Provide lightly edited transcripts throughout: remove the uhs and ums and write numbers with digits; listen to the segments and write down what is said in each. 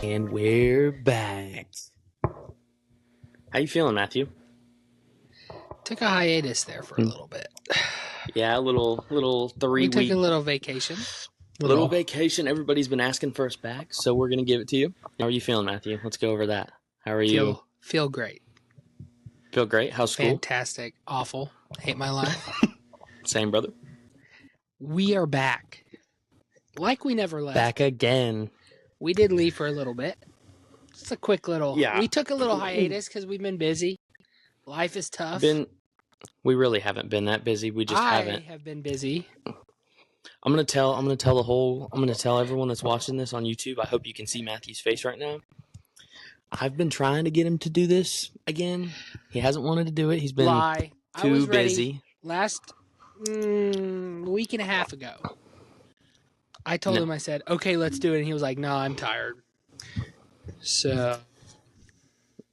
And we're back. How you feeling, Matthew? Took a hiatus there for a little bit. Yeah, a little 3 We took week a little vacation. little vacation. Everybody's been asking for us back, so we're gonna give it to you. How are you feeling, Matthew? Let's go over that. How are you? Feel great. Feel great. How's school? Fantastic. Awful. Hate my life. Same, brother. We are back. Like we never left. Back again. We did leave for a little bit. Just a quick little. Yeah. We took a little hiatus because we've been busy. Life is tough. We really haven't been that busy. We just haven't. I have been busy. I'm gonna tell everyone that's watching this on YouTube. I hope you can see Matthew's face right now. I've been trying to get him to do this again. He hasn't wanted to do it. He's been I was too ready busy. Last week and a half ago. I told him, I said, okay, let's do it. And he was like, no, I'm tired. So.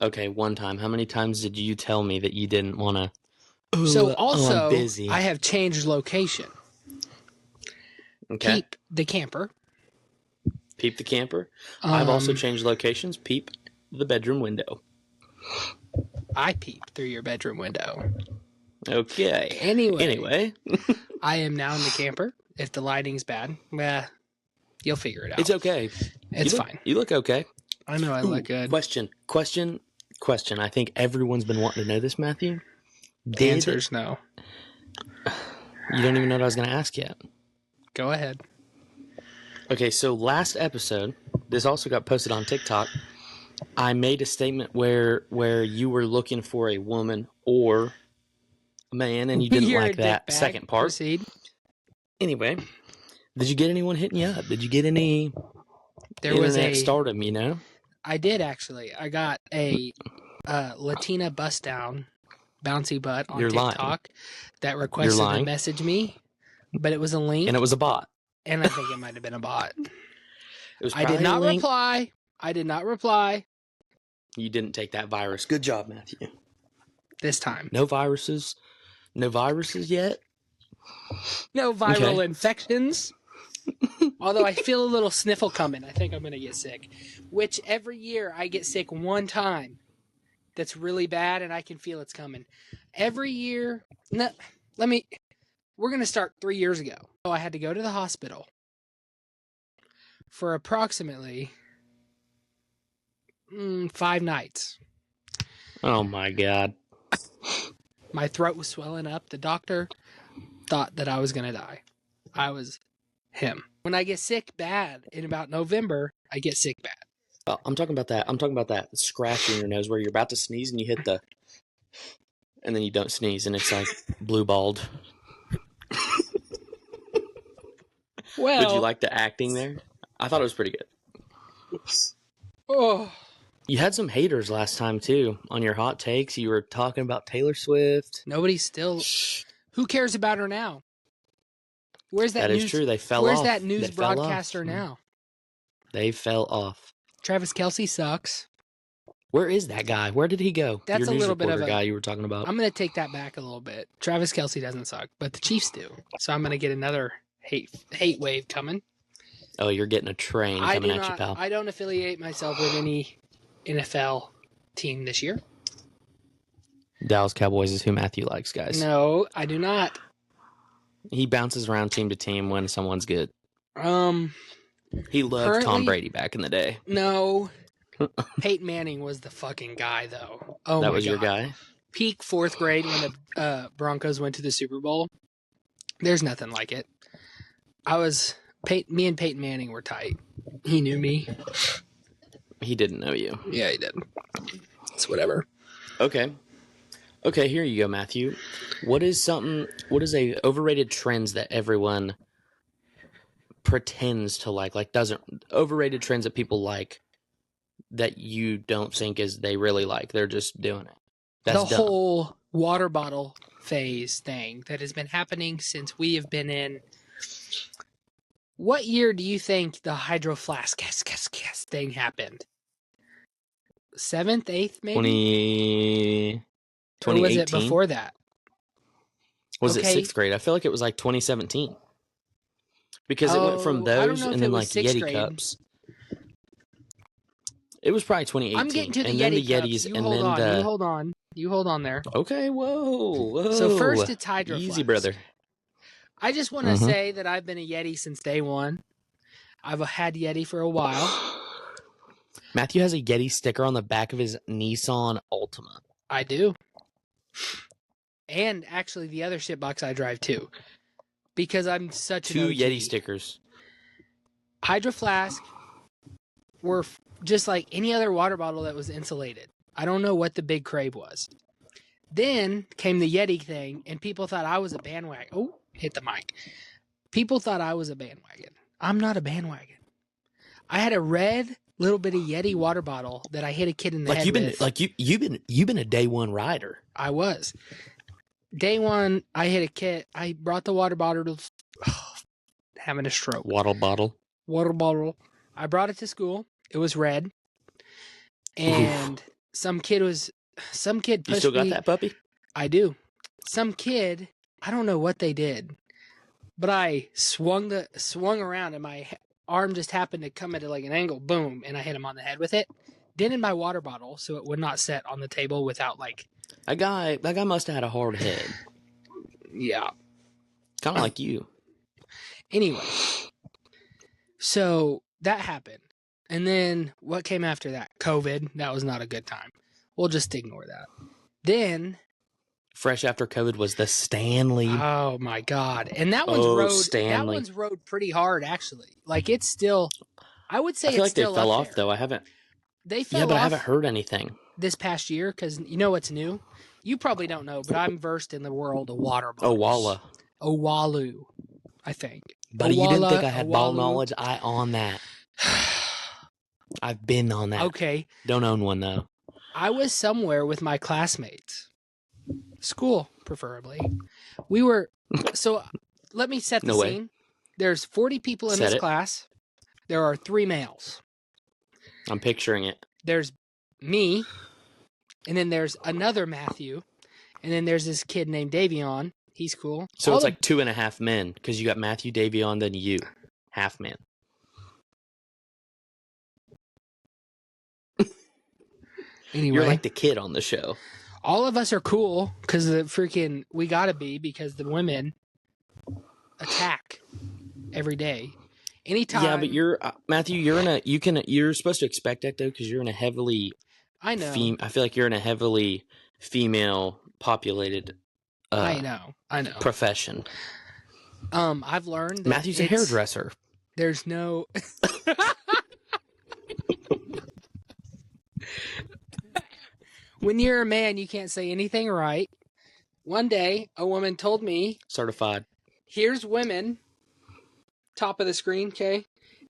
Okay, one time. How many times did you tell me that you didn't want to? So also, I'm busy. I have changed location. Okay. Peep the camper. Peep the camper. I've also changed locations. Peep the bedroom window. I peep through your bedroom window. Okay. Anyway. I am now in the camper. If the lighting's bad, you'll figure it out. It's okay. It's fine. You look okay. I know I look good. Question. I think everyone's been wanting to know this, Matthew. The answer is no. You don't even know what I was going to ask yet. Go ahead. Okay, so last episode, this also got posted on TikTok. I made a statement where you were looking for a woman or a man, and you didn't like that second part. Proceed. Anyway, did you get anyone hitting you up? Did you get any internet stardom, you know? I did, actually. I got a Latina bust down, bouncy butt on TikTok that requested to message me, but it was a link. And it was a bot. And I think it might have been a bot. I did not reply. I did not reply. You didn't take that virus. Good job, Matthew. This time. No viruses? No viruses yet? No viral infections. Although I feel a little sniffle coming. I think I'm going to get sick. Which every year I get sick one time. That's really bad and I can feel it's coming. Every year. No, we're going to start 3 years ago. So I had to go to the hospital for approximately 5 nights. Oh my God. My throat was swelling up. The doctor thought that I was going to die. I was him. When I get sick bad in about November, I get sick bad. Oh, I'm talking about that. I'm talking about that scratch in your nose where you're about to sneeze and you hit and then you don't sneeze and it's like blue balled. Well, did you like the acting there? I thought it was pretty good. Oh. You had some haters last time too on your hot takes. You were talking about Taylor Swift. Nobody's still. Who cares about her now? Where's that? That news? Is true. They fell Where's off. That news broadcaster now? They fell off. Travis Kelce sucks. Where is that guy? Where did he go? That's your a news little bit of a guy you were talking about. I'm going to take that back a little bit. Travis Kelce doesn't suck, but the Chiefs do. So I'm going to get another hate wave coming. Oh, you're getting a train coming at you, pal. I don't affiliate myself with any NFL team this year. Dallas Cowboys is who Matthew likes, guys. No, I do not. He bounces around team to team when someone's good. He loved Tom Brady back in the day. No. Peyton Manning was the fucking guy, though. Oh, that was your guy? Peak 4th grade when the Broncos went to the Super Bowl. There's nothing like it. Me and Peyton Manning were tight. He knew me. He didn't know you. Yeah, he did. It's whatever. Okay, here you go, Matthew. What is a overrated trends that everyone pretends to like doesn't overrated trends that people like that you don't think is they really like? They're just doing it. That's the whole water bottle phase thing that has been happening since we have been in. What year do you think the Hydro Flask thing happened? 7th, 8th, maybe? 2018? Or was it before that? Was it 6th grade? I feel like it was like 2017. Because it went from those and then like Yeti cups. It was probably 2018. I'm getting to the and Yeti then the cups. Yetis, You and hold then on. the. You hold on. You hold on there. Okay, whoa. So first, it's Hydro Easy, Flask. brother. I just want to say that I've been a Yeti since day one. I've had Yeti for a while. Matthew has a Yeti sticker on the back of his Nissan Altima. I do. And actually, the other shitbox I drive too. Because I'm such an OG. 2 Yeti stickers. Hydro Flask were just like any other water bottle that was insulated. I don't know what the big crave was. Then came the Yeti thing, and people thought I was a bandwagon. Oh, hit the mic. People thought I was a bandwagon. I'm not a bandwagon. I had a red little bitty Yeti water bottle that I hit a kid in the head with. You've been a day one rider. I was. Day one, I hit a kid. I brought the water bottle to having a stroke. Water bottle. I brought it to school. It was red. And some kid pushed me. You still got that puppy? I do. Some kid, I don't know what they did, but I swung around and my arm just happened to come at like an angle, boom, and I hit him on the head with it. Then in my water bottle, so it would not set on the table without like. That guy must have had a hard head. Yeah. Kind of like you. Anyway, so that happened. And then what came after that? COVID. That was not a good time. We'll just ignore that. Then. Fresh after COVID was the Stanley. Oh my God. And that one's that one's rode pretty hard, actually. Like it's still, I would say I feel it's still they fell up off, there. though. I haven't. They fell off. Yeah, but I haven't heard anything. This past year, because you know what's new? You probably don't know, but I'm versed in the world of water bottles. Owalu, I think. Buddy, you didn't think I had ball knowledge? I on that. I've been on that. Okay. Don't own one, though. I was somewhere with my classmates. School, preferably. We were... So, let me set the scene. There's 40 people in this class. There are 3 males. I'm picturing it. There's me, and then there's another Matthew, and then there's this kid named Davion. He's cool. So it's like 2.5 men, because you got Matthew, Davion, then you. Half man. Anyway. You're like the kid on the show. All of us are cool, because we gotta be, because the women attack every day. Anytime. Yeah, but you're Matthew. You're supposed to expect that though, because you're in a heavily. I know. I feel like you're in a heavily female populated. I know. Profession. I've learned that Matthew's a hairdresser. There's no. When you're a man, you can't say anything right. One day, a woman told me, certified. Here's women. Top of the screen, okay?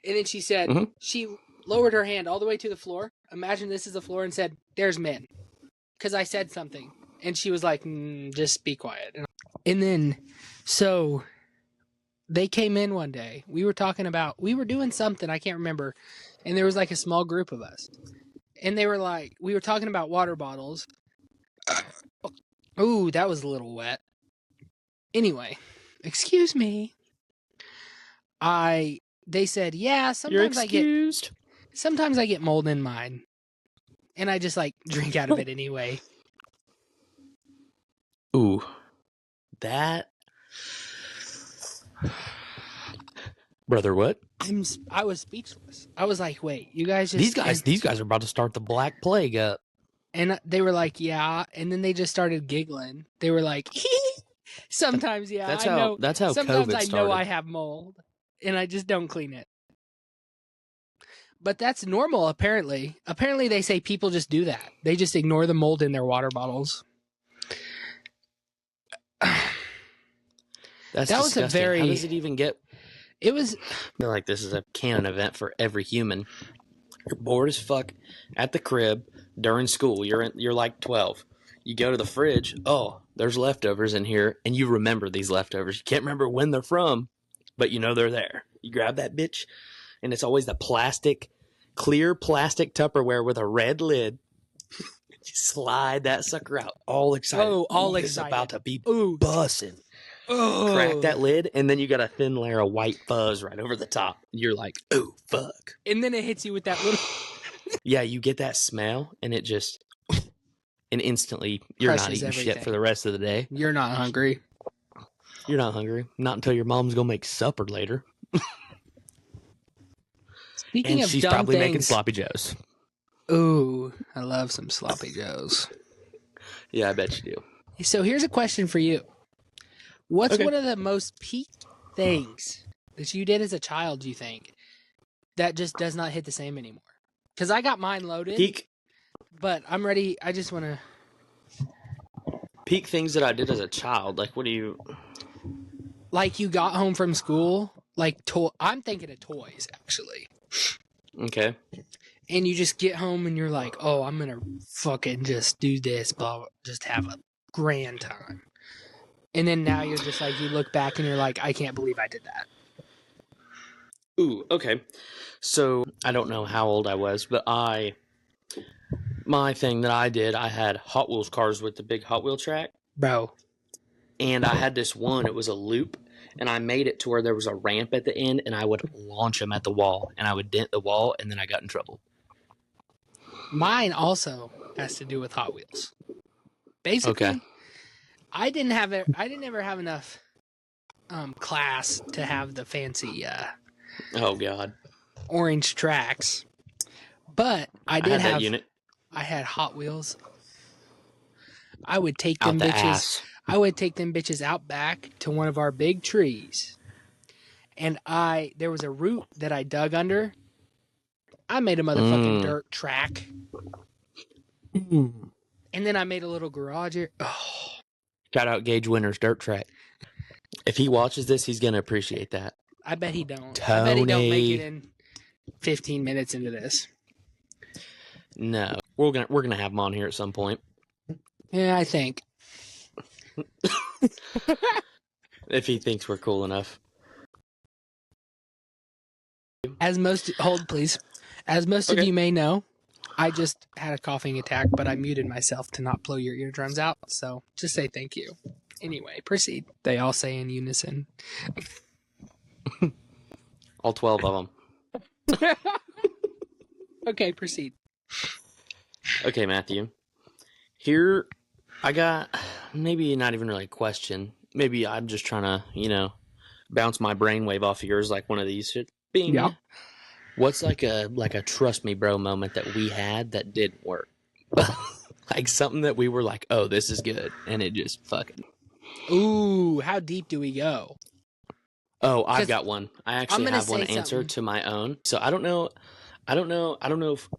And then she said, she lowered her hand all the way to the floor. Imagine this is the floor, and said, there's men. Because I said something. And she was like, just be quiet. And then, so they came in one day. We were doing something, I can't remember. And there was like a small group of us. And they were like, we were talking about water bottles. Ooh, that was a little wet. Anyway, excuse me. They said, yeah, sometimes I get mold in mine. And I just like drink out of it anyway. Ooh. That. Brother, what? I was speechless. I was like, wait, you guys just... These guys are about to start the Black Plague up. And they were like, yeah. And then they just started giggling. They were like, sometimes, yeah, that's I know. That's how sometimes COVID I started. know I have mold. And I just don't clean it. But that's normal, apparently. Apparently, they say people just do that. They just ignore the mold in their water bottles. That disgusting. Was a very... How does it even get... It was... I feel like this is a canon event for every human. You're bored as fuck at the crib during school. You're like 12. You go to the fridge. Oh, there's leftovers in here. And you remember these leftovers. You can't remember when they're from, but you know they're there. You grab that bitch, and it's always the clear plastic Tupperware with a red lid. You slide that sucker out. All excited. Oh, all excited. excited. It's about to be bussin'. Oh. Crack that lid, and then you got a thin layer of white fuzz right over the top. You're like, oh, fuck. And then it hits you with that little... Yeah, you get that smell, and it just, and instantly you're not Crushes eating shit everything. for the rest of the day. You're not hungry. You're not hungry. Not until your mom's gonna make supper later. Speaking And of she's dumb probably making things, sloppy joes. ooh, I love some sloppy joes. Yeah, I bet you do. So here's a question for you. What's Okay. one of the most peak things that you did as a child, do you think, that just does not hit the same anymore? Because I got mine loaded, Peak but I'm ready. I just want to... things that I did as a child. Like, what do you? Like, you got home from school, like, I'm thinking of toys, actually. Okay. And you just get home and you're like, oh, I'm going to fucking just do this, blah, blah, just have a grand time. And then now you're just like, you look back and you're like, I can't believe I did that. Ooh, okay. So I don't know how old I was, but my thing that I did, I had Hot Wheels cars with the big Hot Wheel track. Bro. And I had this one, it was a loop, and I made it to where there was a ramp at the end, and I would launch them at the wall, and I would dent the wall, and then I got in trouble. Mine also has to do with Hot Wheels. Basically, Okay. I didn't ever have enough class to have the fancy Oh, God. orange tracks. But I I did had that have unit I had Hot Wheels. I would take out them the bitches. ass. I would take them bitches out back to one of our big trees. And there was a root that I dug under. I made a motherfucking dirt track. And then I made a little garage here. Oh. Shout out Gage Winter's dirt track. If he watches this, he's going to appreciate that. I bet he don't. Tony. I bet he don't make it in 15 minutes into this. No. We're gonna have him on here at some point. Yeah, I think. If he thinks we're cool enough. As most of you may know, I just had a coughing attack, but I muted myself to not blow your eardrums out. So just say thank you. Anyway, proceed. They all say in unison. All 12 of them. Okay, proceed. Okay, Matthew. Here, I got maybe not even really a question. Maybe I'm just trying to, bounce my brainwave off of yours like one of these. Bing. Yeah. What's like a trust me bro moment that we had that didn't work? Like something that we were like, oh, this is good, and it just fucking. Ooh, how deep do we go? Oh, I've got one. I actually have one say answer something. to my own. So I don't know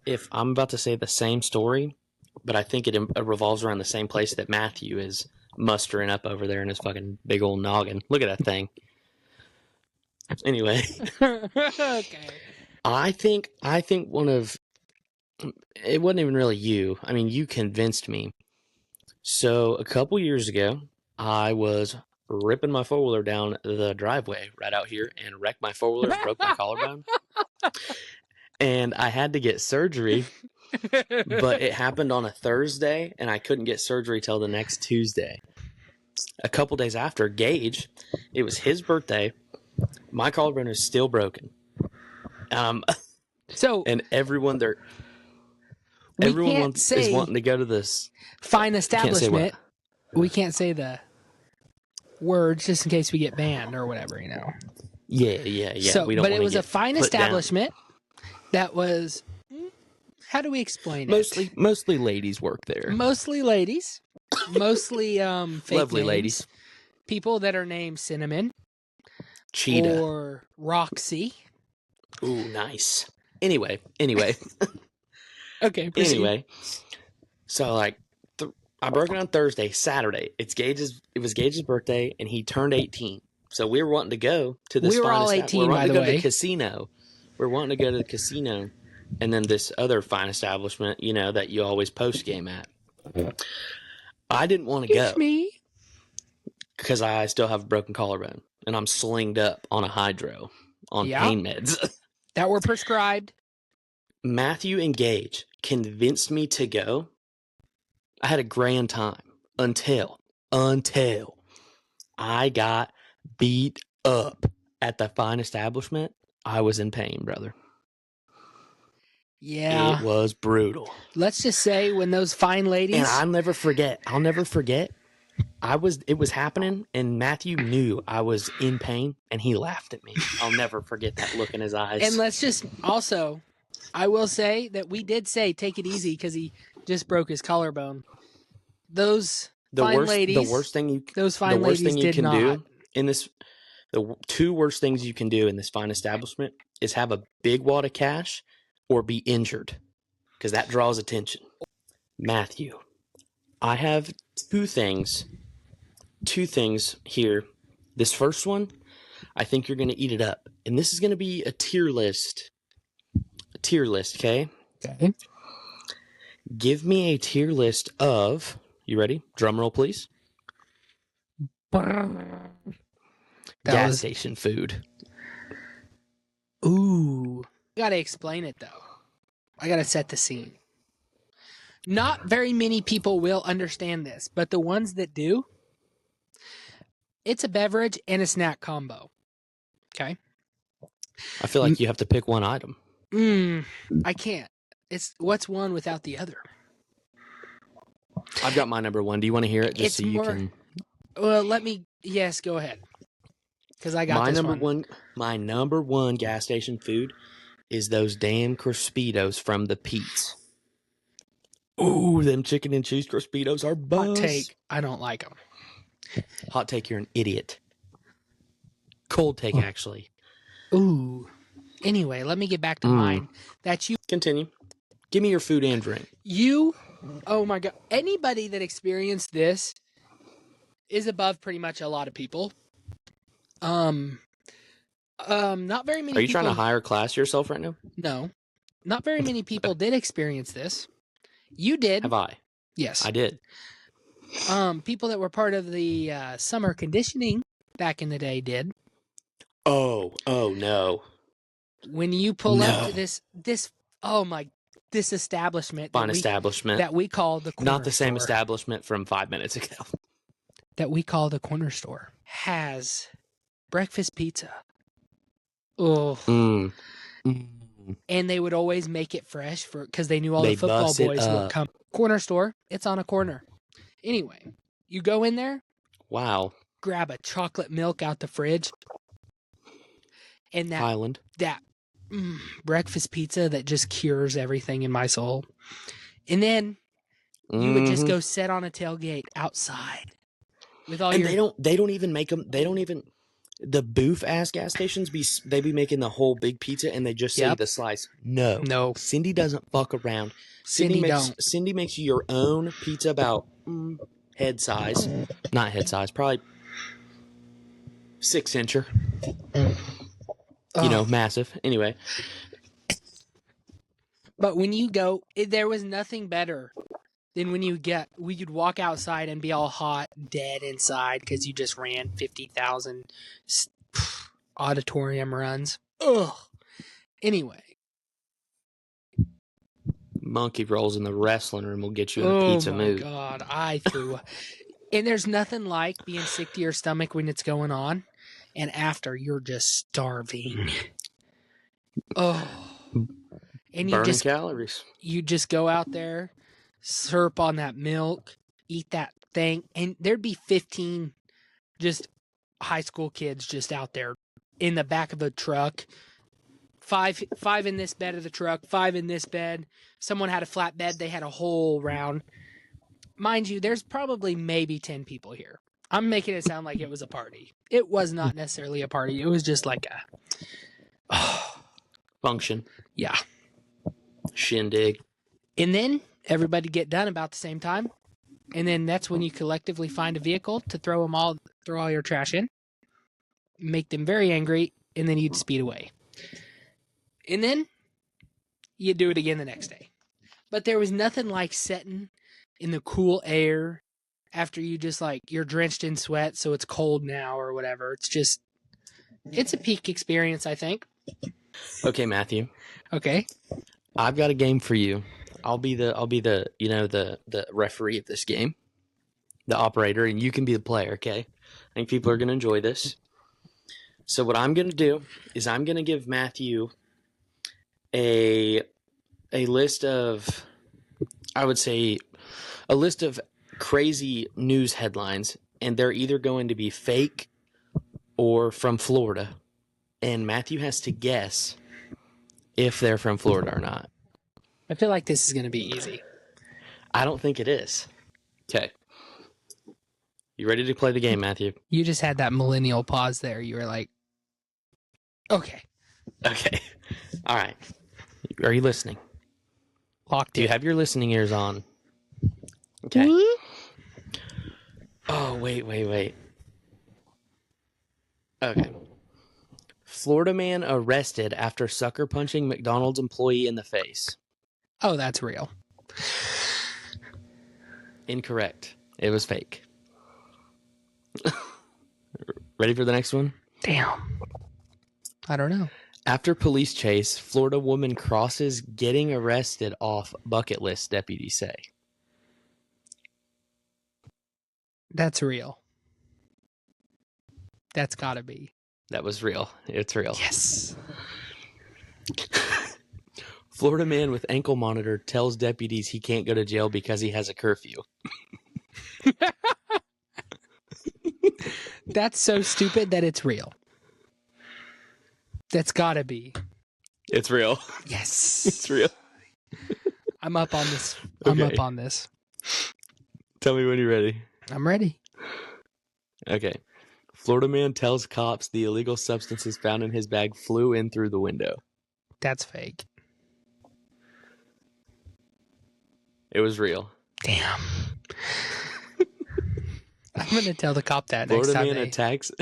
if I'm about to say the same story, but I think it revolves around the same place that Matthew is mustering up over there in his fucking big old noggin. Look at that thing. Anyway. Okay. I think one of it wasn't even really you. I mean, you convinced me. So a couple years ago, I was ripping my four-wheeler down the driveway right out here and wrecked my four-wheeler and broke my collarbone. And I had to get surgery, but it happened on a Thursday, and I couldn't get surgery till the next Tuesday. A couple days after, Gage, it was his birthday. My collarbone is still broken. So and everyone there, everyone is wanting to go to this fine establishment. We can't say the words just in case we get banned or whatever, Yeah. So, but it was a fine establishment that was. How do we explain it? Mostly ladies work there. Mostly ladies. Mostly fake lovely names. Ladies. People that are named Cinnamon. Cheetah. Or Roxy. Ooh, nice. Anyway. Okay, proceed. Anyway. So like I broke it on Thursday, Saturday. It was Gage's birthday and he turned 18. So we were wanting to go to this. We were all 18, by the way. To the casino. We're wanting to go to the casino. And then this other fine establishment, that you always post game at. I didn't want to go. Me? Because I still have a broken collarbone. And I'm slinged up on a hydro on pain meds. That were prescribed. Matthew and Gage convinced me to go. I had a grand time until I got beat up at the fine establishment. I was in pain, brother. Yeah. It was brutal. Let's just say when those fine ladies. And I'll never forget. It was happening, and Matthew knew I was in pain, and he laughed at me. I'll never forget that look in his eyes. And let's just also, I will say that we did say take it easy because he just broke his collarbone. Those fine ladies. The worst thing you did can not. do in this, the two worst things you can do in this fine establishment is have a big wad of cash or be injured, because that draws attention. Matthew, I have two things here. This first one, I think you're going to eat it up. And this is going to be a tier list. Okay? Okay. Give me a tier list of, you ready? Drum roll, please. Gas station food. Ooh. I got to explain it, though. I got to set the scene. Not very many people will understand this, but the ones that do, it's a beverage and a snack combo. Okay? I feel like you have to pick one item. I can't. It's what's one without the other? I've got my number one. Do you want to hear it? Just it's so you more, can. Well, yes, go ahead. Because I got this one. My number one gas station food is those damn Crispitos from the Pete's. Ooh, them chicken and cheese Crispitos are buzz. Hot take, I don't like them. Hot take, you're an idiot. Cold take, actually. Ooh. Anyway, let me get back to mine. That's you. Continue. Give me your food and drink. Oh my God. Anybody that experienced this is above pretty much a lot of people. Not very many people. Are you trying to higher class yourself right now? No. Not very many people did experience this. You did. Have I? Yes. I did. People that were part of the summer conditioning back in the day did. Oh no. When you pull up to this establishment. Fine establishment. That we call the corner Not the same store, establishment from 5 minutes ago. that we call the corner store, has breakfast pizza. Oh. And they would always make it fresh because they knew all the football boys would come. Corner store, it's on a corner. Anyway, you go in there. Wow. Grab a chocolate milk out the fridge. And that breakfast pizza that just cures everything in my soul. And then you would just go sit on a tailgate outside with all they don't even make them. They don't even. The booth ass gas stations they be making the whole big pizza and they just say the slice. No. Cindy doesn't fuck around. Cindy makes you your own pizza about head size. Not head size, probably 6-incher. You know, massive. Anyway. But when you go, there was nothing better than when you'd walk outside and be all hot, dead inside because you just ran 50,000 auditorium runs. Ugh. Anyway. Monkey rolls in the wrestling room will get you in a pizza mood. Oh, my God. I threw And there's nothing like being sick to your stomach when it's going on. And after, you're just starving. Oh. And Burning calories. You just go out there, slurp on that milk, eat that thing, and there'd be 15 just high school kids just out there in the back of a truck. Five in this bed of the truck, 5 in this bed. Someone had a flat bed. They had a whole round. Mind you, there's probably maybe 10 people here. I'm making it sound like it was a party. It was not necessarily a party. It was just like a function. Yeah. Shindig. And then everybody get done about the same time. And then that's when you collectively find a vehicle to throw all your trash in, make them very angry, and then you'd speed away. And then you'd do it again the next day. But there was nothing like sitting in the cool air after you just you're drenched in sweat, so it's cold now or whatever. It's a peak experience, I think. Okay, Matthew. Okay. I've got a game for you. I'll be the referee of this game, the operator, and you can be the player, okay? I think people are going to enjoy this. So what I'm going to do is I'm going to give Matthew a a list of, I would say, a list of crazy news headlines, and they're either going to be fake or from Florida. And Matthew has to guess if they're from Florida or not. I feel like this is going to be easy. I don't think it is. Okay. You ready to play the game, Matthew? You just had that millennial pause there. You were like, okay. Okay. All right. Are you listening? Locked Do you in. have your listening ears on? Okay. Whoop. Oh, wait. Okay. Florida man arrested after sucker punching McDonald's employee in the face. Oh, that's real. Incorrect. It was fake. Ready for the next one? Damn. I don't know. After police chase, Florida woman crosses getting arrested off bucket list, deputies say. That's real. That's gotta be. That was real. It's real. Yes. Florida man with ankle monitor tells deputies he can't go to jail because he has a curfew. That's so stupid that it's real. That's gotta be. It's real. Yes. It's real. I'm up on this. I'm Okay. up on this. Tell me when you're ready. I'm ready. Okay. Florida man tells cops the illegal substances found in his bag flew in through the window. That's fake. It was real. Damn. I'm gonna tell the cop that Florida next time. man attacks.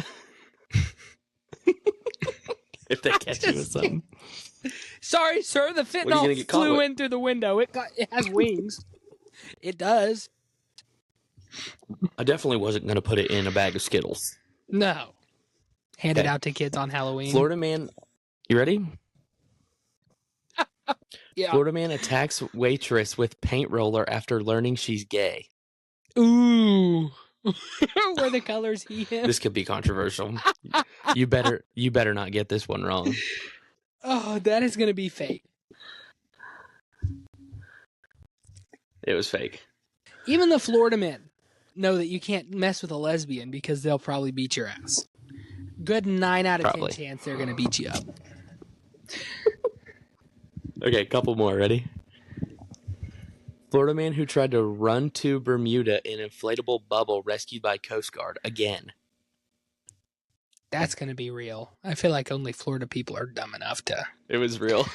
If they catch you with something. Sorry, sir. The What are you gonna fentanyl get caught flew with? in through the window. It has wings. It does. I definitely wasn't going to put it in a bag of Skittles. No. Hand it Okay. out to kids on Halloween. Florida man, you ready? Yeah. Florida man attacks waitress with paint roller after learning she's gay. Ooh. Were the colors he him? This could be controversial. You better not get this one wrong. Oh, that is gonna be fake. It was fake. Even the Florida men know that you can't mess with a lesbian because they'll probably beat your ass. Good 9 out of Probably. 10 chance they're gonna beat you up. Okay, a couple more. Ready? Florida man who tried to run to Bermuda in inflatable bubble rescued by Coast Guard again. That's gonna be real. I feel like only Florida people are dumb enough to. It was real.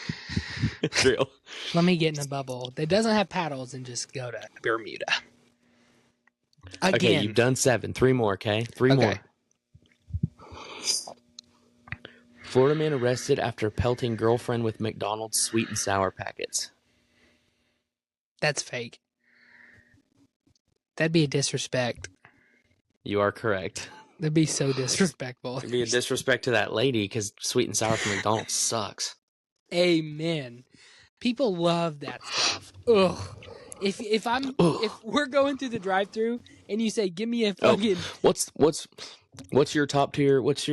It's real. Let me get in a bubble that doesn't have paddles and just go to Bermuda. Again. Okay, you've done 7. 3 more, okay? 3 Okay. more. Florida man arrested after pelting girlfriend with McDonald's sweet and sour packets. That's fake. That'd be a disrespect. You are correct. That'd be so disrespectful. It'd be a disrespect to that lady because sweet and sour from McDonald's sucks. Amen. People love that stuff. Ugh. If we're going through the drive-through and you say, "Give me a fucking," What's your top tier? If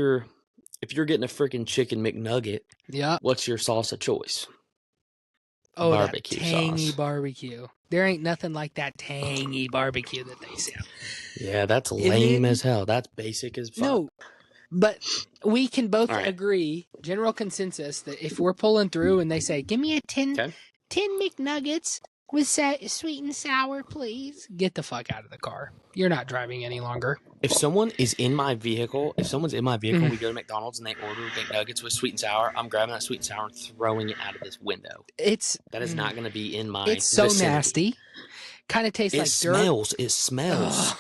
you're getting a freaking chicken McNugget, yeah, what's your sauce of choice? oh, Barbecue that tangy sauce. barbecue. There ain't nothing like that tangy barbecue that they sell. Yeah, that's lame as hell. That's basic as fuck. No, but we can both All right. agree, general consensus, that if we're pulling through and they say, "Give me a 10 Okay. McNuggets with sweet and sour, please," get the fuck out of the car. You're not driving any longer. If someone's in my vehicle, we go to McDonald's and they order McNuggets with sweet and sour, I'm grabbing that sweet and sour and throwing it out of this window. That is not going to be in my It's so vicinity. nasty. Kind of tastes like dirt. It smells.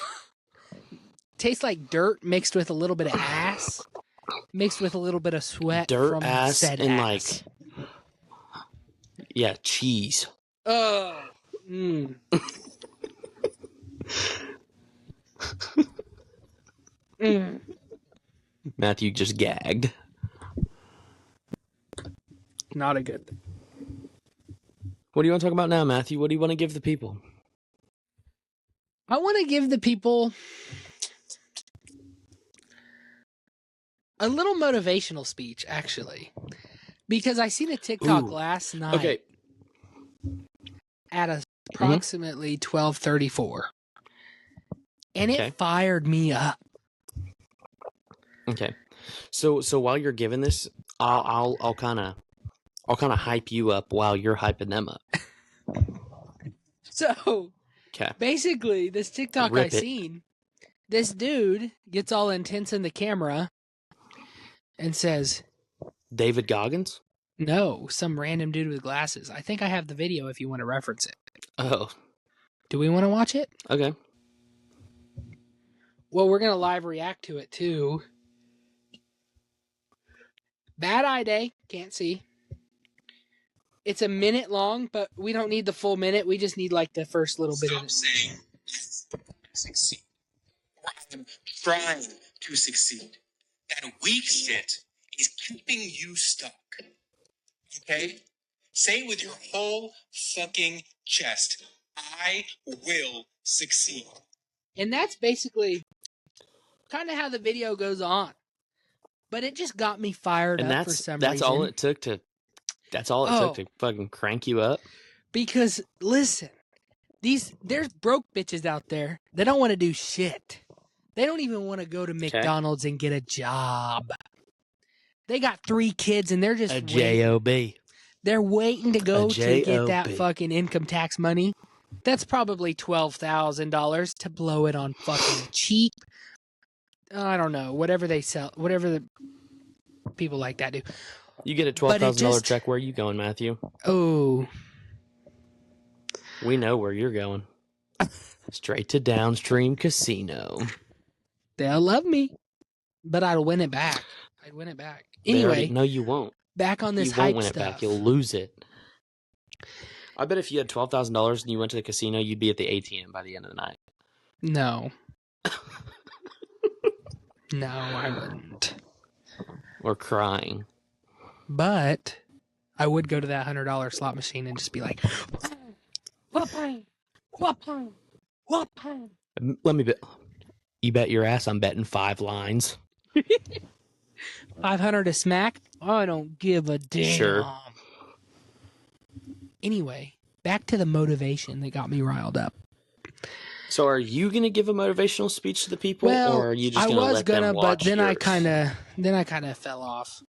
Tastes like dirt mixed with a little bit of ass, mixed with a little bit of sweat Dirt, from ass, said and ass. cheese. Oh. Mm. Mm. Matthew just gagged. Not a good thing. What do you want to talk about now, Matthew? What do you want to give the people? I want to give the people a little motivational speech, actually, because I seen a TikTok last night. Okay. at approximately 12:34, and Okay. it fired me up. Okay. So while you're giving this, I'll kind of hype you up while you're hyping them up. So Okay. basically, this TikTok I Rip it. seen, this dude gets all intense in the camera and says, David Goggins? no, some random dude with glasses. I think I have the video if you want to reference it. Oh. Do we want to watch it? Okay. Well, we're going to live react to it too. Bad eye day. Can't see. It's a minute long, but we don't need the full minute. We just need like the first little bit of it. Stop saying succeed. Or I am trying to succeed. That weak shit is keeping you stuck. Okay? Say it with your whole fucking chest. I will succeed. And that's basically kind of how the video goes on. But it just got me fired And up for some that's reason. all it took to took to fucking crank you up. Because listen, there's broke bitches out there that don't want to do shit. They don't even want to go to McDonald's and get a job. They got 3 kids and they're just A job. They're waiting to go A to get that job. fucking income tax money. That's probably $12,000 to blow it on fucking cheap. I don't know, whatever they sell, whatever the people like that do. You get a $12,000 check. Where are you going, Matthew? Oh, We know where you're going. Straight to Downstream Casino. they'll love me, but I'd win it back. Anyway, No, you won't. back on this You hype won't win stuff. it back. You'll lose it. I bet if you had $12,000 and you went to the casino, you'd be at the ATM by the end of the night. No. No, I wouldn't. Or crying. But I would go to that $100 slot machine and just be like, whooping. Let me bet. You bet your ass I'm betting 5 lines. 500 a smack? I don't give a damn. Sure. Anyway, back to the motivation that got me riled up. So are you going to give a motivational speech to the people, or are you just going to let them watch but then yours? I kind of fell off.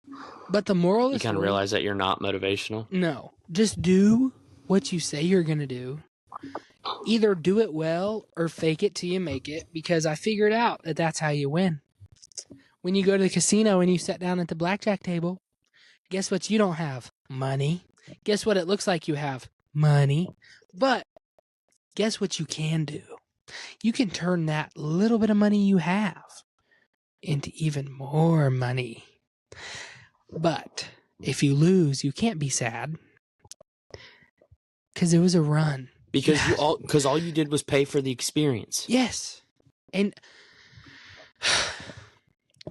But the moral You is kind of realize that you're not motivational? no, just do what you say you're going to do. Either do it well or fake it till you make it, because I figured out that that's how you win. When you go to the casino and you sit down at the blackjack table, guess what you don't have? Money. Guess what it looks like you have? Money. But guess what you can do? You can turn that little bit of money you have into even more money. But if you lose, you can't be sad, because it was a run. Because all you did was pay for the experience. Yes. And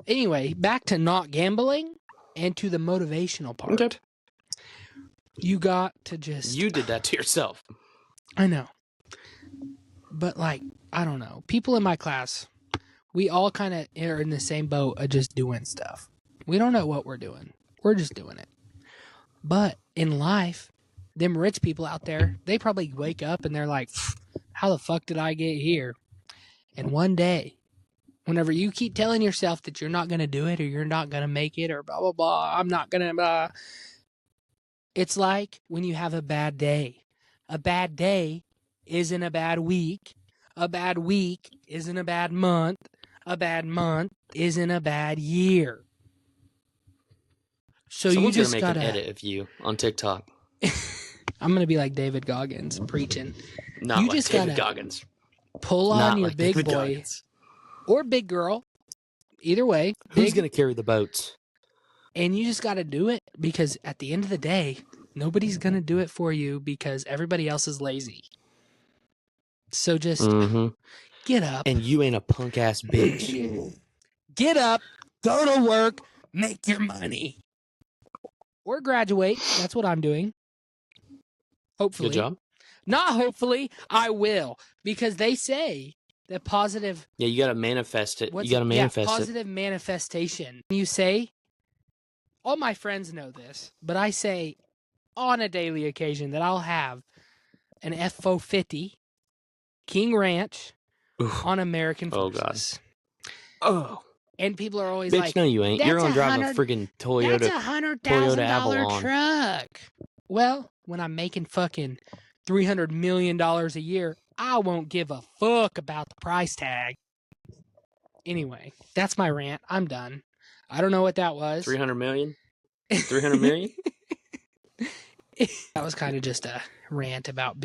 anyway, back to not gambling and to the motivational part. Okay. You got to just... You did that to yourself. I know. But like, I don't know. People in my class, we all kind of are in the same boat of just doing stuff. We don't know what we're doing. We're just doing it. But in life, them rich people out there, they probably wake up and they're like, how the fuck did I get here? And one day, whenever you keep telling yourself that you're not going to do it, or you're not going to make it, or blah, blah, blah, I'm not going to, blah. It's like when you have a bad day. A bad day isn't a bad week. A bad week isn't a bad month. A bad month isn't a bad year. So Someone's you just gonna gotta make an edit of you on TikTok. I'm gonna be like David Goggins preaching. Not You like just David gotta Goggins. pull on Not your like big David boy Goggins. or big girl. Either way, Who's big, gonna carry the boats? and you just gotta do it, because at the end of the day, nobody's gonna do it for you because everybody else is lazy. So just get up. And you ain't a punk ass bitch. Get up, go to work, make your money. Or graduate. That's what I'm doing. Hopefully. Good job. Not hopefully, I will. Because they say that positive... Yeah, you gotta manifest it. You gotta manifest positive manifestation. You say, all my friends know this, but I say on a daily occasion that I'll have an F-450 King Ranch Oof. on American Oh, forces. Oh. And people are always Bitch, like, no, you ain't. You're going to drive a friggin' Toyota. That's $100,000 Avalon. truck. Well, when I'm making fucking $300 million a year, I won't give a fuck about the price tag. Anyway, that's my rant. I'm done. I don't know what that was. 300 million? 300 million? That was kind of just a rant about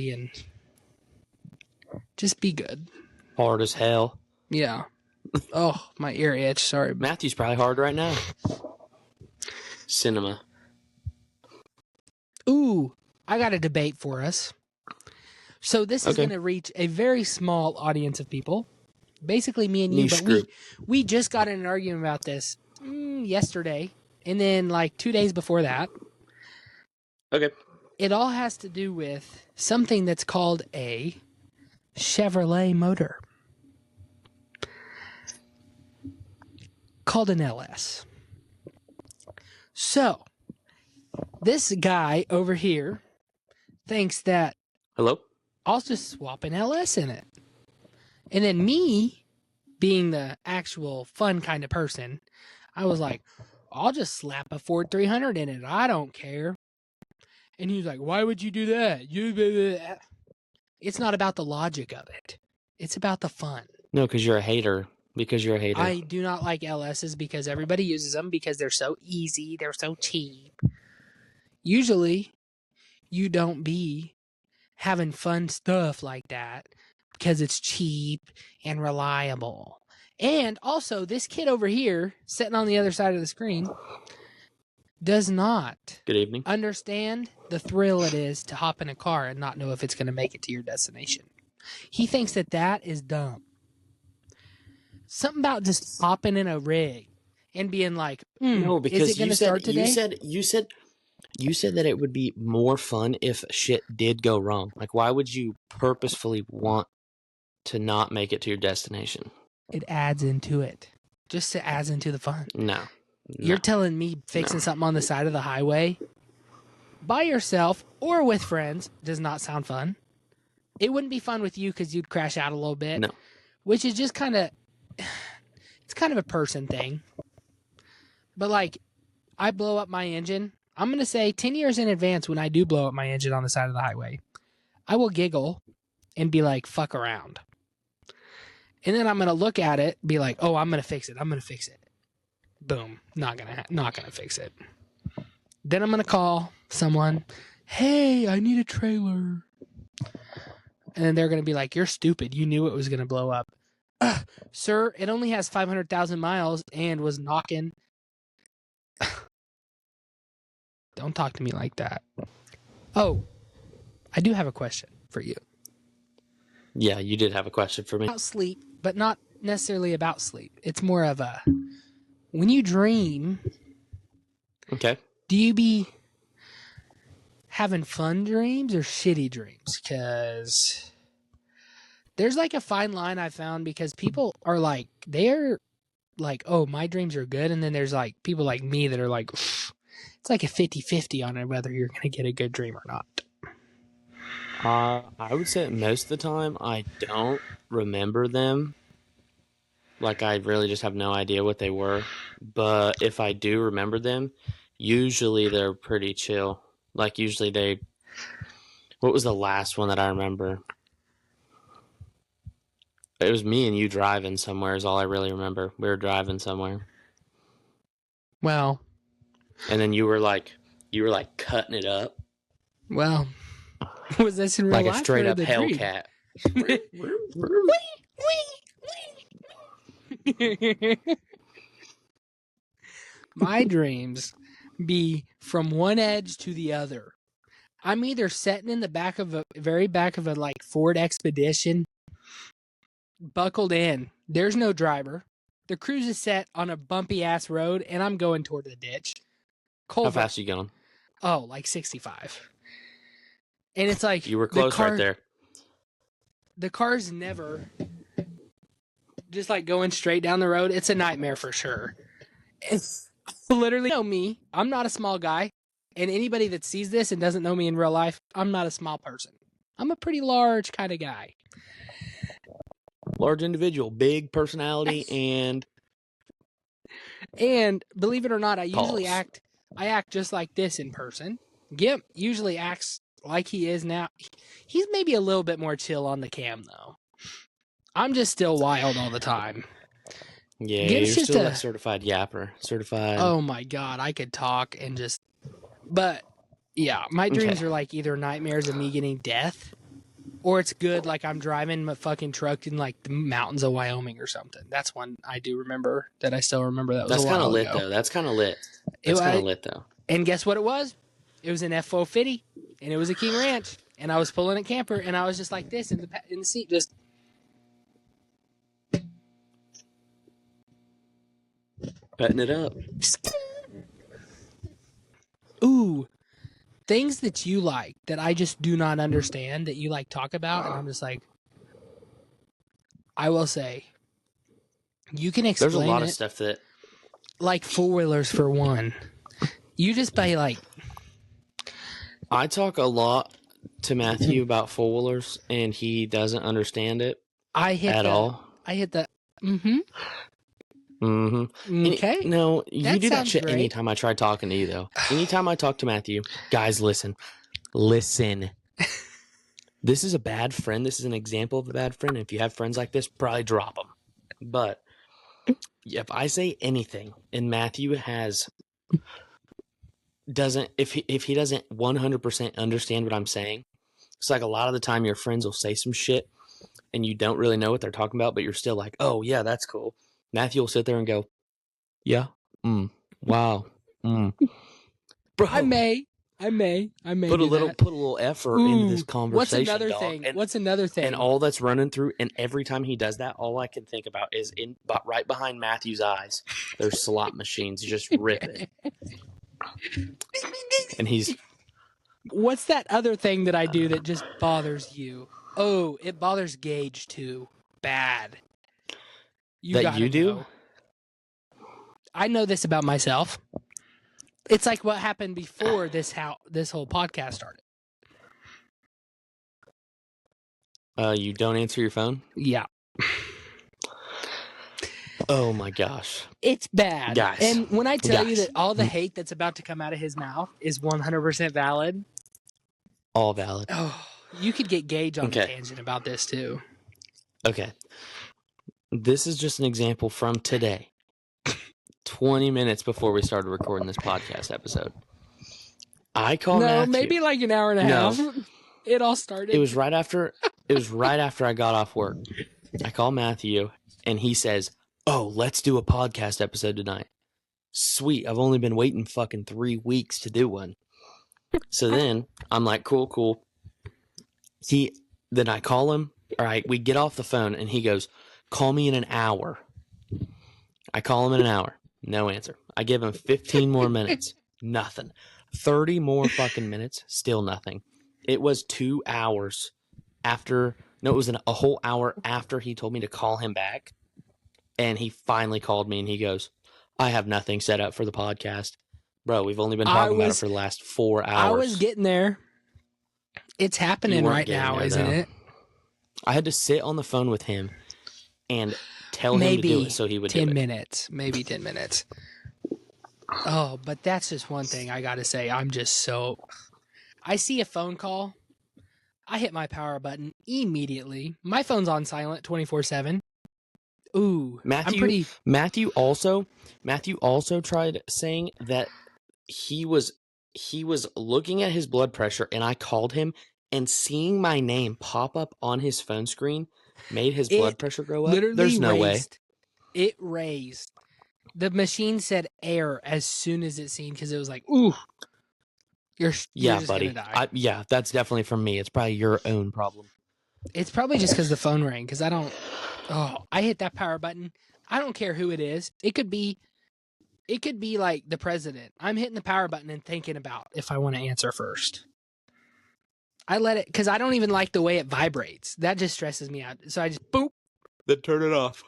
just be good. Hard as hell. Yeah. Oh, my ear itch. Sorry. Matthew's probably hard right now. Cinema. Ooh, I got a debate for us. So this is going to reach a very small audience of people. Basically me and you, Niche but group. we just got in an argument about this yesterday, and then like 2 days before that. Okay. It all has to do with something that's called a Chevrolet motor. Called an LS. So, this guy over here thinks that Hello? I'll just swap an LS in it. And then me, being the actual fun kind of person, I was like, I'll just slap a Ford 300 in it. I don't care. And he was like, why would you do that? It's not about the logic of it. It's about the fun. No, because you're a hater. I do not like LSs because everybody uses them because they're so easy. They're so cheap. Usually, you don't be having fun stuff like that because it's cheap and reliable. And also, this kid over here, sitting on the other side of the screen, does not Good evening. understand the thrill it is to hop in a car and not know if it's going to make it to your destination. He thinks that is dumb. Something about just hopping in a rig and being like, no, because is it going to start today? You said that it would be more fun if shit did go wrong. Like, why would you purposefully want to not make it to your destination? It adds into it. Just to adds into the fun. No. You're telling me fixing something on the side of the highway by yourself or with friends does not sound fun. It wouldn't be fun with you because you'd crash out a little bit. No. Which is just kind of, it's kind of a person thing. But like, I blow up my engine. I'm going to say 10 years in advance when I do blow up my engine on the side of the highway, I will giggle and be like, fuck around. And then I'm going to look at it, be like, oh, I'm going to fix it. I'm going to fix it. Boom. Not gonna fix it. Then I'm going to call someone. Hey, I need a trailer. And then they're going to be like, you're stupid. You knew it was going to blow up. Sir, it only has 500,000 miles and was knocking. Don't talk to me like that. Oh, I do have a question for you. Yeah, you did have a question for me. About sleep, but not necessarily about sleep. It's more of a, when you dream, Okay. do you be having fun dreams or shitty dreams? Because there's like a fine line I found because people are like, they're like, oh, my dreams are good. And then there's like people like me that are like, it's like a 50-50 on it whether you're going to get a good dream or not. I would say most of the time I don't remember them. Like, I really just have no idea what they were. But if I do remember them, usually they're pretty chill. Like, usually what was the last one that I remember? It was me and you driving somewhere is all I really remember. We were driving somewhere. Well. And then you were like cutting it up. Well. Was this in real life? Like a straight up dream? Hellcat. My dreams be from one edge to the other. I'm either sitting in the very back of a like Ford Expedition, buckled in. There's no driver. The cruise is set on a bumpy ass road, and I'm going toward the ditch. How fast are you going? Oh, like 65. And it's like you were close right there. The car's never just like going straight down the road. It's a nightmare for sure. It's literally, you know me, I'm not a small guy. And anybody that sees this and doesn't know me in real life, I'm not a small person. I'm a pretty large kind of guy. Large individual, big personality, and believe it or not, I usually pause. act just like this in person. Gimp usually acts like he is now. He's maybe a little bit more chill on the cam though. I'm just still wild all the time. Yeah, Gimp's you're just still that certified yapper. Certified. Oh my god, I could talk and just. But yeah, my dreams are like either nightmares of me getting death, or it's good like I'm driving my fucking truck in like the mountains of Wyoming or something. That's one I do remember that I still remember. That was That's a while lit ago. though. That's kind of lit. That's kind of lit though. And guess what it was? It was an F-450, and it was a King Ranch, and I was pulling a camper, and I was just like this in the seat, just. Petting it up. Ooh, things that you like that I just do not understand that you like talk about, and I'm just like, I will say, you can explain. There's a lot of stuff that, like 4-wheelers for one. You just buy like. I talk a lot to Matthew about 4-wheelers, and he doesn't understand it at all. I hit the. Mm-hmm. Mm-hmm. Okay. No, you do that shit great. anytime I try talking to you, though. Anytime I talk to Matthew, guys, listen. Listen. This is a bad friend. This is an example of a bad friend. If you have friends like this, probably drop them. But if I say anything and Matthew if he doesn't 100% understand what I'm saying, it's like a lot of the time your friends will say some shit and you don't really know what they're talking about, but you're still like, oh yeah, that's cool. Matthew will sit there and go, yeah, wow, bro. I may put a little effort into this conversation. What's another thing? And all that's running through, and every time he does that, all I can think about is right behind Matthew's eyes, there's slot machines just ripping. And he's. What's that other thing that I do that just bothers you? Oh, it bothers Gage too. Bad. You do? I know this about myself. It's like what happened before this whole podcast started. You don't answer your phone? Yeah. Oh my gosh. It's bad. Guys. And when I tell you that all the hate that's about to come out of his mouth is 100% valid. All valid. Oh, you could get Gage on the tangent about this too. Okay. This is just an example from today. 20 minutes before we started recording this podcast episode. I called Matthew. Maybe like an hour and a half. It all started. It was right after I got off work. I called Matthew and he says, "Oh, let's do a podcast episode tonight." Sweet. I've only been waiting fucking 3 weeks to do one. So then I'm like, cool. Then I call him. All right, we get off the phone and he goes, "Call me in an hour." I call him in an hour. No answer. I give him 15 more minutes. Nothing. 30 more fucking minutes. Still nothing. It was 2 hours after. No, it was a whole hour after he told me to call him back. And he finally called me and he goes, "I have nothing set up for the podcast." Bro, we've only been talking about it for the last 4 hours. I was getting there. It's happening right now, isn't it? I had to sit on the phone with him and tell him to do it so he would do it. Maybe 10 minutes. Oh, but that's just one thing I got to say. I see a phone call. I hit my power button immediately. My phone's on silent 24/7. Ooh, Matthew also tried saying that he was looking at his blood pressure and I called him and seeing my name pop up on his phone screen made his blood pressure go up. There's no way. It raised. The machine said air as soon as it seen because it was like, ooh. You're just buddy. Gonna die. That's definitely from me. It's probably your own problem. It's probably just because the phone rang because I hit that power button. I don't care who it is. It could be like the president. I'm hitting the power button and thinking about if I want to answer first. I let it because I don't even like the way it vibrates. That just stresses me out. So I just boop. Then turn it off.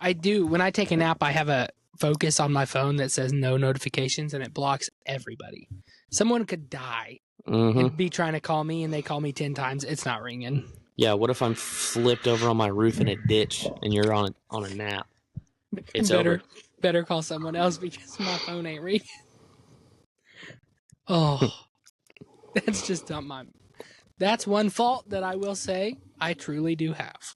I do. When I take a nap, I have a focus on my phone that says no notifications, and it blocks everybody. Someone could die and be trying to call me, and they call me 10 times. It's not ringing. Yeah, what if I'm flipped over on my roof in a ditch and you're on a nap? It's over. Better call someone else because my phone ain't ringing. Oh, that's just not my... That's one fault that I will say I truly do have.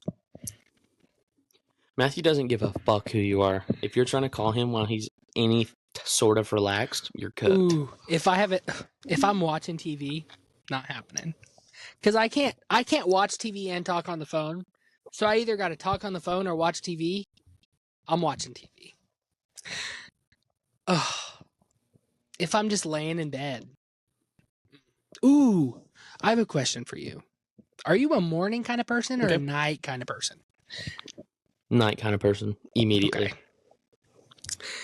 Matthew doesn't give a fuck who you are. If you're trying to call him while he's any sort of relaxed, you're cooked. Ooh, if I'm watching TV, not happening. Because I can't watch TV and talk on the phone. So I either got to talk on the phone or watch TV. I'm watching TV. Oh, if I'm just laying in bed. Ooh, I have a question for you. Are you a morning kind of person or a night kind of person? Night kind of person, immediately.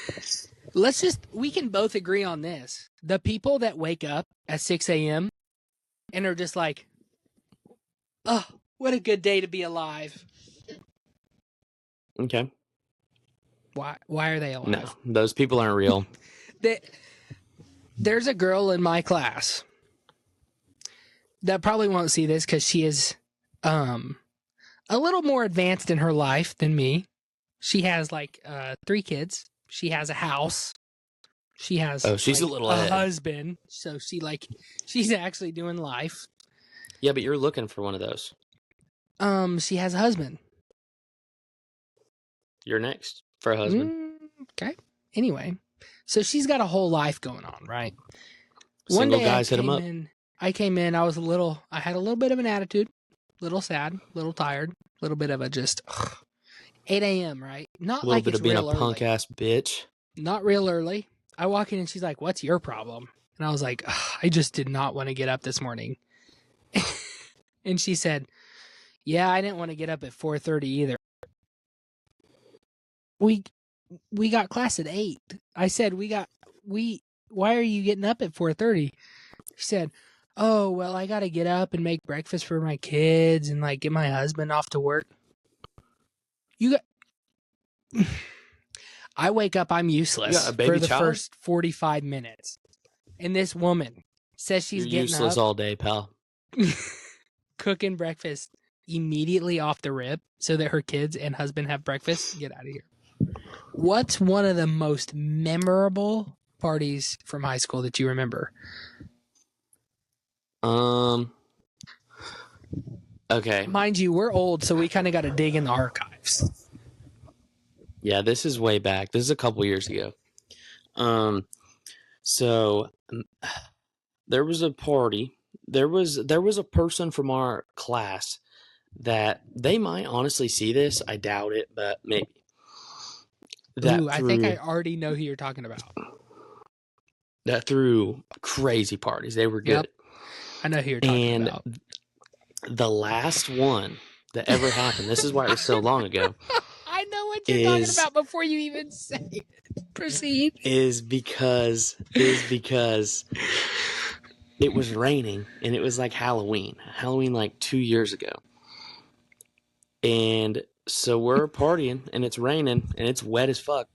Okay. We can both agree on this. The people that wake up at 6 a.m. and are just like, oh, what a good day to be alive. Okay. Why are they alive? No, those people aren't real. There's a girl in my class that probably won't see this because she is a little more advanced in her life than me. She has like 3 kids. She has a house. She has she's like, a little a ahead. husband. So she's actually doing life. Yeah, but you're looking for one of those. She has a husband. You're next for a husband. Okay. Anyway, so she's got a whole life going on, right? Single One day guys hit them up. I came in, I had a little bit of an attitude, little sad, little tired, little bit of a just 8 a.m., right? Not A little like bit it's of being real a punk early. ass bitch. Not real early. I walk in and she's like, "What's your problem?" And I was like, "I just did not want to get up this morning." And she said, "Yeah, I didn't want to get up at 4:30 either. We got class at 8." I said, why are you getting up at 4:30? She said, "Oh, well, I got to get up and make breakfast for my kids and like get my husband off to work." I wake up, I'm useless for the first 45 minutes. And this woman says she's You're getting useless up, all day, pal. cooking breakfast immediately off the rip so that her kids and husband have breakfast. Get out of here. What's one of the most memorable parties from high school that you remember? Okay. Mind you, we're old, so we kind of got to dig in the archives. Yeah, this is way back. This is a couple years ago. So there was a party. There was a person from our class that they might honestly see this. I doubt it, but maybe. I think I already know who you're talking about. That threw crazy parties. They were good. Yep. I know who you're talking about. The last one that ever happened, this is why it was so long ago. I know what you're talking about before you even say it. Proceed. Is because it was raining and it was like Halloween like 2 years ago. And so we're partying and it's raining and it's wet as fuck.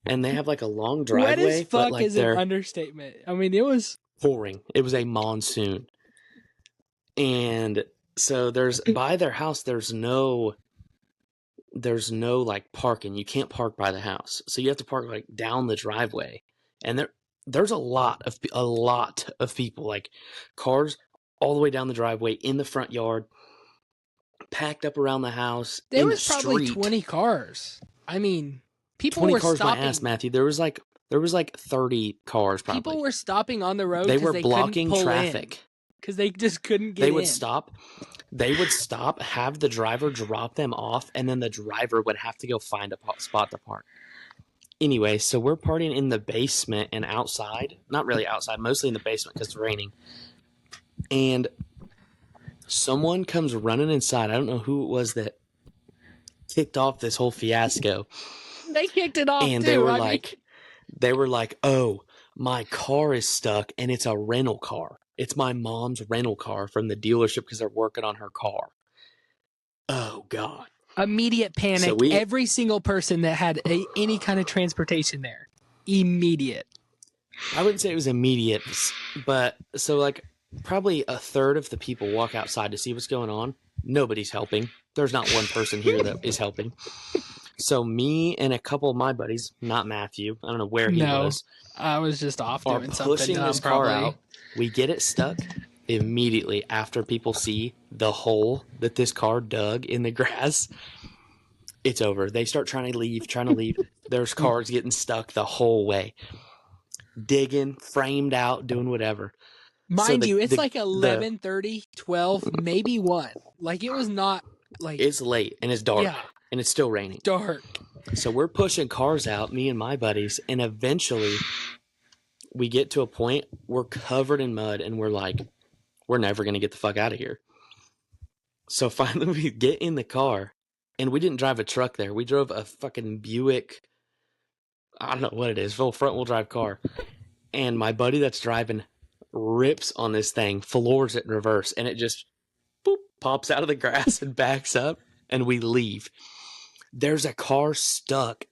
And they have like a long driveway. Wet as fuck like is an understatement. I mean, it was pouring. It was a monsoon. And so by their house, there's no like parking. You can't park by the house. So you have to park like down the driveway. And there's a lot of people, like cars all the way down the driveway in the front yard, packed up around the house. There was probably 20 cars. I mean, people 20 were cars, stopping. my ass, Matthew. There was like 30 cars probably. People were stopping on the road. They were blocking traffic. Because they just couldn't get in. They would stop, have the driver drop them off, and then the driver would have to go find a spot to park. Anyway, so we're partying in the basement and outside. Not really outside, mostly in the basement because it's raining. And someone comes running inside. I don't know who it was that kicked off this whole fiasco. They kicked it off, and too. They were like, "Oh, my car is stuck, and it's a rental car. It's my mom's rental car from the dealership because they're working on her car." Oh, God. Immediate panic. So Every single person that had any kind of transportation there. Immediate. I wouldn't say it was immediate, but so like probably a third of the people walk outside to see what's going on. Nobody's helping. There's not one person here that is helping. So me and a couple of my buddies, not Matthew, I don't know where he was. I was just off are doing something pushing dumb, this car probably. out. We get it stuck immediately after people see the hole that this car dug in the grass. It's over. They start trying to leave. There's cars getting stuck the whole way. Digging, framed out, doing whatever. Mind you, it's like 11:30, 12, maybe 1. Like, it was not like... It's late, and it's dark, Yeah. and it's still raining. Dark. So we're pushing cars out, me and my buddies, and eventually we get to a point, we're covered in mud, and we're like, we're never going to get the fuck out of here. So finally we get in the car, and we didn't drive a truck there. We drove a fucking Buick, I don't know what it is, full front-wheel drive car. And my buddy that's driving rips on this thing, floors it in reverse, and it just boop, pops out of the grass and backs up, and we leave. There's a car stuck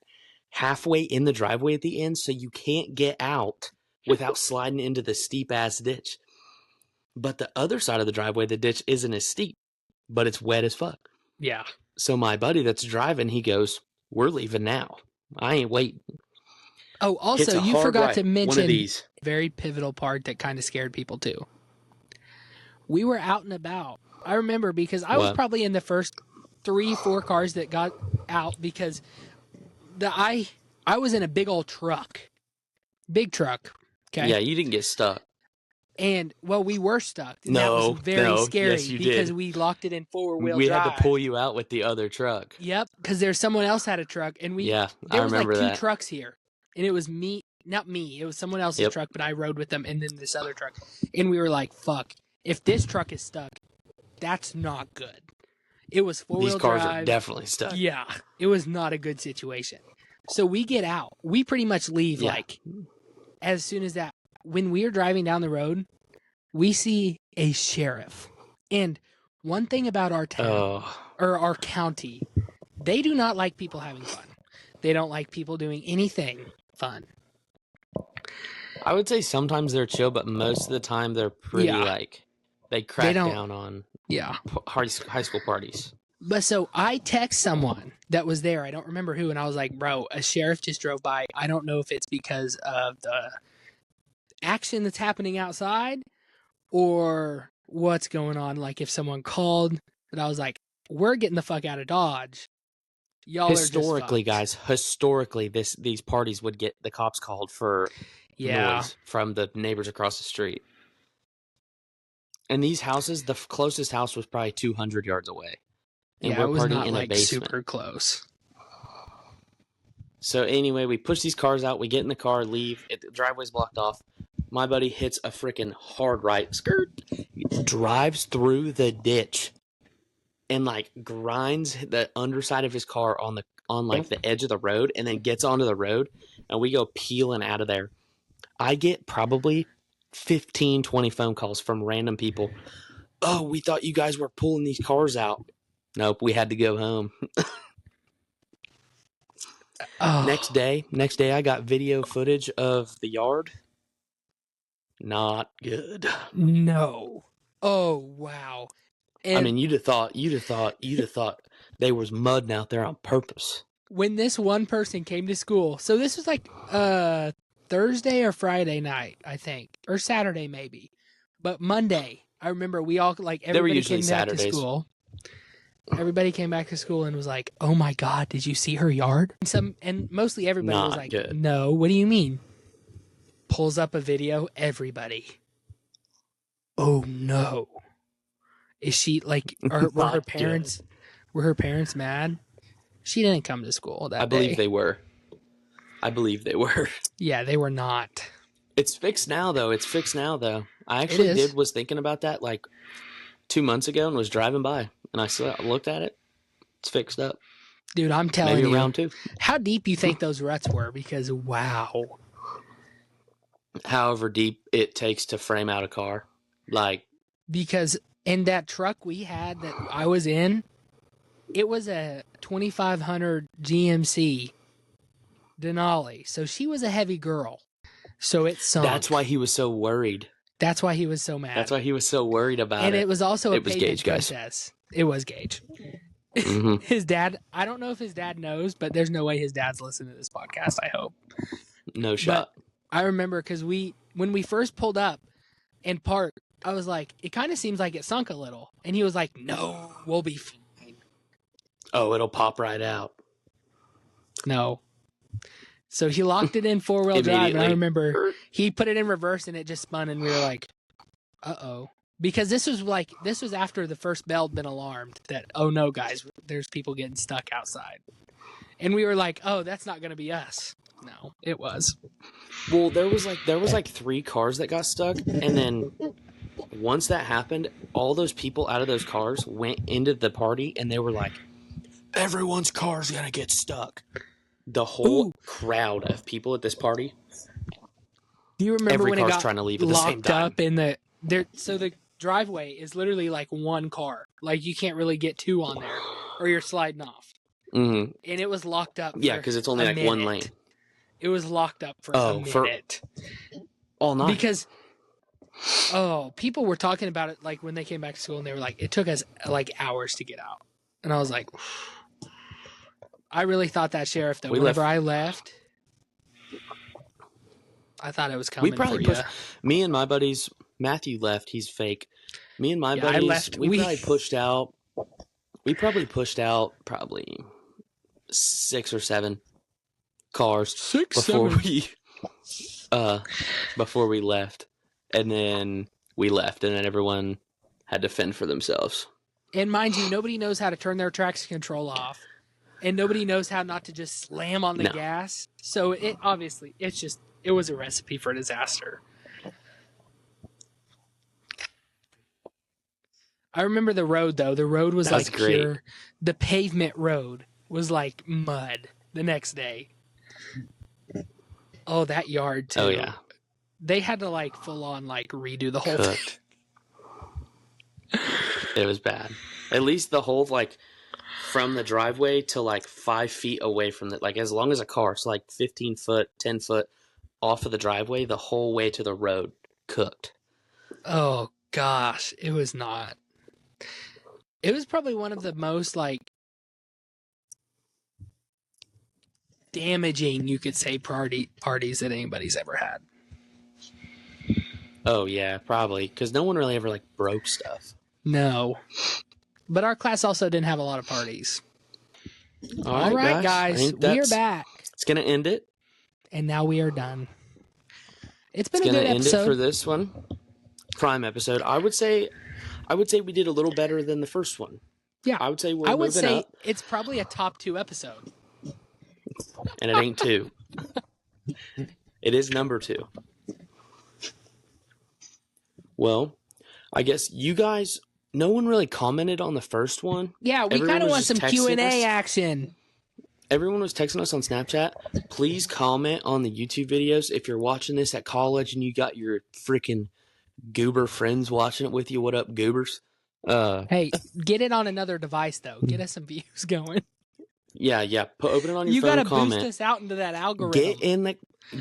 halfway in the driveway at the end, so you can't get out without sliding into the steep-ass ditch. But the other side of the driveway, the ditch isn't as steep, but it's wet as fuck. Yeah. So my buddy that's driving, he goes, we're leaving now. I ain't waiting. Oh, also, you forgot to mention a these. very pivotal part that kind of scared people too. We were out and about. I remember because I was probably in the first 3-4 cars that got out because I was in a big old truck. Big truck. Okay. Yeah, you didn't get stuck. And, well, we were stuck. And that No, was very scary yes, you because did. we locked it in 4-wheel We drive. had to pull you out with the other truck. Yep, because there's someone else had a truck, and Yeah, there I was remember like 2 that. trucks here, and it was not me, it was someone else's truck, but I rode with them, and then this other truck, and we were like, fuck, if this truck is stuck, that's not good. It was 4-wheel drive. These cars are definitely stuck. Yeah, it was not a good situation. So we get out. We pretty much leave like as soon as that. When we are driving down the road, we see a sheriff. And one thing about our town or our county, they do not like people having fun. They don't like people doing anything fun. I would say sometimes they're chill, but most of the time they're pretty they crack down on high school parties. But so I text someone that was there. I don't remember who. And I was like, bro, a sheriff just drove by. I don't know if it's because of the action that's happening outside or what's going on. Like if someone called, but I was like, we're getting the fuck out of Dodge. Y'all historically, guys, these parties would get the cops called for noise from the neighbors across the street. And these houses, the closest house was probably 200 yards away. And we're it was partying not in a like basement. super close. So anyway, we push these cars out. We get in the car, leave. The driveway's blocked off. My buddy hits a freaking hard right. Skirt. Drives through the ditch. And like grinds the underside of his car on like the edge of the road. And then gets onto the road. And we go peeling out of there. I get probably 15, 20 phone calls from random people. Oh, we thought you guys were pulling these cars out. Nope, we had to go home. Next day, I got video footage of the yard. Not good. No. Oh, wow. And I mean, you'd have thought there was mud out there on purpose. When this one person came to school, so this was like Thursday or Friday night, I think, or Saturday maybe, but Monday, I remember we all everybody came back to school. Everybody came back to school and was like, "Oh my God, did you see her yard?" And mostly everybody was like, good. "No, what do you mean?" Pulls up a video, everybody. Oh no. Is she were her parents good. Were her parents mad? She didn't come to school that day. I believe they were. Yeah, they were not. It's fixed now though. I actually was thinking about that like 2 months ago and was driving by and I looked at it. It's fixed up. Dude, I'm telling you. Maybe around 2. How deep you think those ruts were? Because wow. However deep it takes to frame out a car. Because in that truck we had that I was in, it was a 2500 GMC Denali, so she was a heavy girl. So it sunk. That's why he was so worried. That's why he was so mad. That's why he was so worried about it. And it was also a It was pavement Gage, guys. princess. It was Gage. Mhm. His dad, I don't know if his dad knows, but there's no way his dad's listening to this podcast, I hope. No shot. But I remember because when we first pulled up and parked, I was like, it kind of seems like it sunk a little. And he was like, no, we'll be fine. Oh, it'll pop right out. No. So he locked it in four-wheel drive, and I remember Immediately. he put it in reverse and it just spun, and we were like, uh-oh. Because this was after the first bell had been alarmed that, oh no, guys, there's people getting stuck outside. And we were like, oh, that's not going to be us. No, it was. Well, there was like 3 cars that got stuck, and then once that happened, all those people out of those cars went into the party, and they were like, everyone's car's gonna get stuck. The whole crowd of people at this party, Do you remember every when it car's got trying to leave at the same locked time. up in so the driveway is literally like one car. Like you can't really get 2 on there or you're sliding off. Mm-hmm. And it was locked up. Yeah, because it's only like one lane. It was locked up for a minute. All night. Because people were talking about it like when they came back to school and they were like, it took us like hours to get out. And I was like, I really thought that sheriff though. Whenever I left, I thought it was coming. We probably for pushed. Me and my buddies. Matthew left. He's fake. Me and my buddies. I left. We probably pushed out. We probably pushed out 6 or 7 cars before we left, and then we left, and then everyone had to fend for themselves. And mind you, nobody knows how to turn their traction control off, and nobody knows how not to just slam on the gas. So it was a recipe for disaster. I remember the road though. The road was like pure. The pavement road was like mud the next day. Oh, that yard too. Oh yeah. They had to like full on like redo the whole thing. It was bad. At least the whole like from the driveway to like 5 feet away from it, like as long as a car, it's like 15 foot, 10 foot off of the driveway, the whole way to the road cooked. Oh gosh, it was not. It was probably one of the most like damaging, you could say, parties that anybody's ever had. Oh yeah, probably because no one really ever like broke stuff. No, but our class also didn't have a lot of parties. All right, guys, we are back. It's gonna end it, and now we are done. It's been a good good episode end it for this one, prime episode. I would say we did a little better than the first one. Yeah, I would say we're I would moving say up. It's probably a top 2 episode, and it ain't 2. It is number 2. Well, I guess you guys. No one really commented on the first one. Yeah, we kind of want some Q&A action. Everyone was texting us on Snapchat. Please comment on the YouTube videos. If you're watching this at college and you got your freaking goober friends watching it with you, what up, goobers? Hey, get it on another device, though. Get us some views going. Yeah. Open it on your phone. You got to comment. boost us out into that algorithm.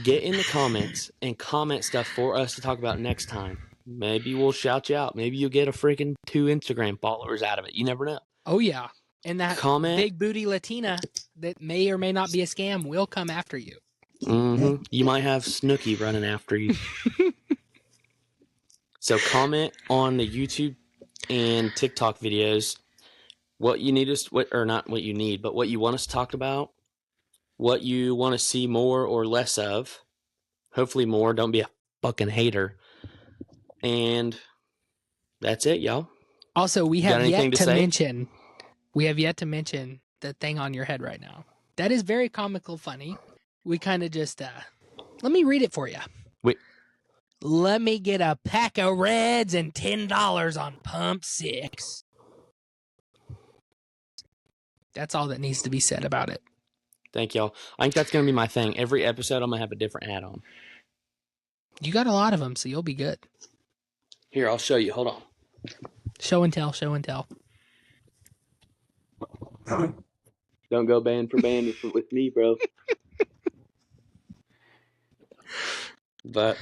Get in the comments and comment stuff for us to talk about next time. Maybe we'll shout you out. Maybe you'll get a freaking 2 Instagram followers out of it. You never know. Oh, yeah. And that big booty Latina that may or may not be a scam will come after you. Mm-hmm. You might have Snooki running after you. So comment on the YouTube and TikTok videos what you need us, or not what you need, but what you want us to talk about, what you want to see more or less of. Hopefully more. Don't be a fucking hater. And that's it, y'all. Also, we have yet to mention the thing on your head right now. That is very comical funny. We kind of just, let me read it for you. Wait. Let me get a pack of Reds and $10 on pump 6. That's all that needs to be said about it. Thank y'all. I think that's going to be my thing. Every episode, I'm going to have a different hat on. You got a lot of them, so you'll be good. Here, I'll show you. Hold on. Show and tell, show and tell. Don't go band for band with me, bro. But,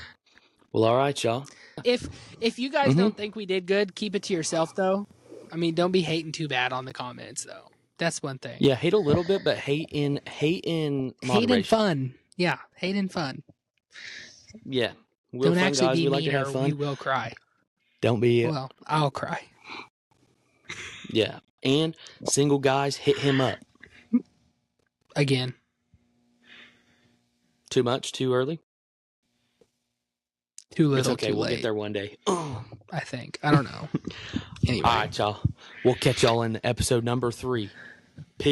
well, all right, y'all. If you guys don't think we did good, keep it to yourself, though. I mean, don't be hating too bad on the comments, though. That's one thing. Yeah, hate a little bit, but hate in moderation. Hate and fun. Yeah, hate and fun. Yeah. We're don't fun actually guys. be We mean like to have or fun. you will cry. Don't be... Well, I'll cry. Yeah. And single guys, hit him up. Again. Too much? Too early? Too little, it's okay. too We'll late. Get there one day. I think. I don't know. Anyway. All right, y'all. We'll catch y'all in episode number 3. Peace.